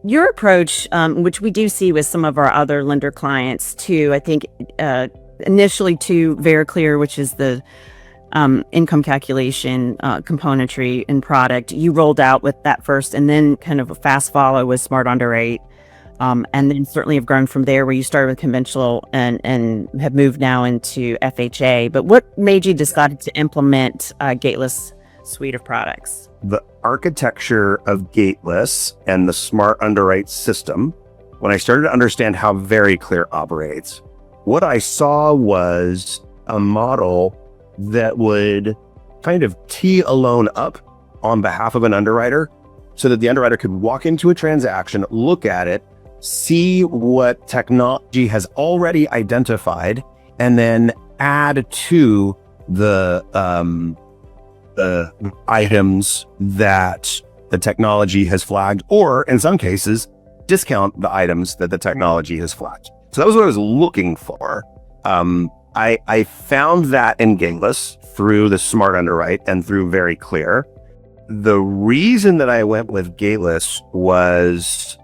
your approach, which we do see with some of our other lender clients too, I think initially to very clear, which is the income calculation componentry and product, you rolled out with that first, and then kind of a fast follow with Smart Underwrite. And then certainly have grown from there, where you started with conventional and have moved now into FHA. But what made you decide to implement Gateless suite of products? The architecture of Gateless and the Smart Underwrite system, when I started to understand how Very Clear operates, what I saw was a model that would kind of tee a loan up on behalf of an underwriter so that the underwriter could walk into a transaction, look at it, see what technology has already identified, and then add to the items that the technology has flagged, or in some cases, discount the items that the technology has flagged. So that was what I was looking for. I found that in Gateless through the Smart Underwrite and through Very Clear. The reason that I went with Gateless was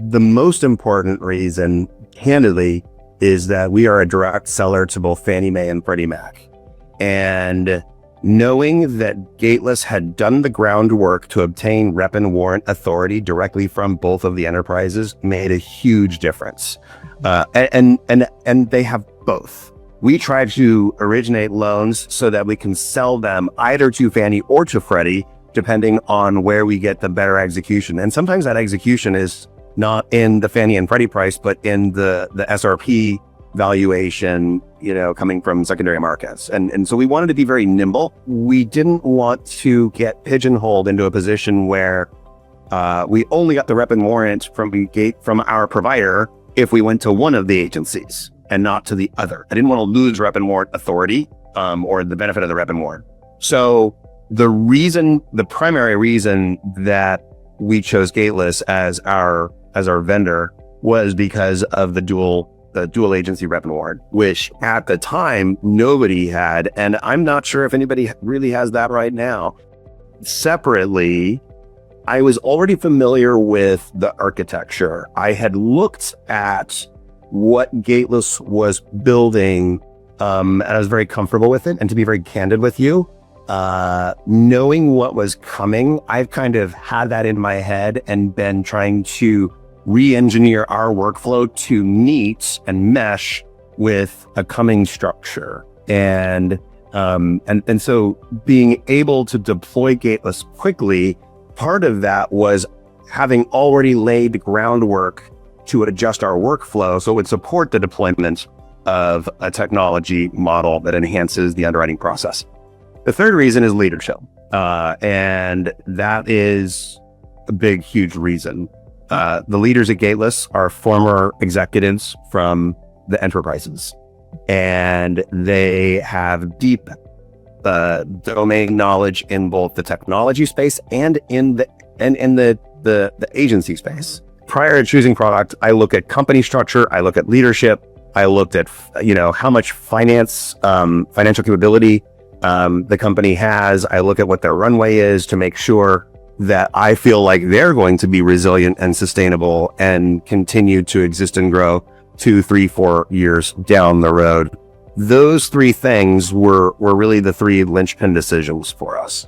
the most important reason, candidly, is that we are a direct seller to both Fannie Mae and Freddie Mac. And knowing that Gateless had done the groundwork to obtain rep and warrant authority directly from both of the enterprises made a huge difference. And they have both. We try to originate loans so that we can sell them either to Fannie or to Freddie, depending on where we get the better execution. And sometimes that execution is not in the Fannie and Freddie price, but in the SRP valuation, coming from secondary markets. And so we wanted to be very nimble. We didn't want to get pigeonholed into a position where we only got the rep and warrant from our provider if we went to one of the agencies and not to the other. I didn't want to lose rep and warrant authority or the benefit of the rep and warrant. So the primary reason that we chose Gateless as our vendor was because of the dual agency rep and warrant, which at the time nobody had, and I'm not sure if anybody really has that right now. Separately, I was already familiar with the architecture. I had looked at what Gateless was building, and I was very comfortable with it. And to be very candid with you, knowing what was coming, I've kind of had that in my head and been trying to re-engineer our workflow to meet and mesh with a coming structure. And so being able to deploy Gateless quickly, part of that was having already laid groundwork to adjust our workflow so it would support the deployment of a technology model that enhances the underwriting process. The third reason is leadership. And that is a big, huge reason. The leaders at Gateless are former executives from the enterprises, and they have deep domain knowledge in both the technology space and in the agency space. Prior to choosing product, I look at company structure, I look at leadership, I looked at how much financial capability the company has. I look at what their runway is to make sure that I feel like they're going to be resilient and sustainable and continue to exist and grow 2, 3, 4 years down the road. Those three things were really the three linchpin decisions for us.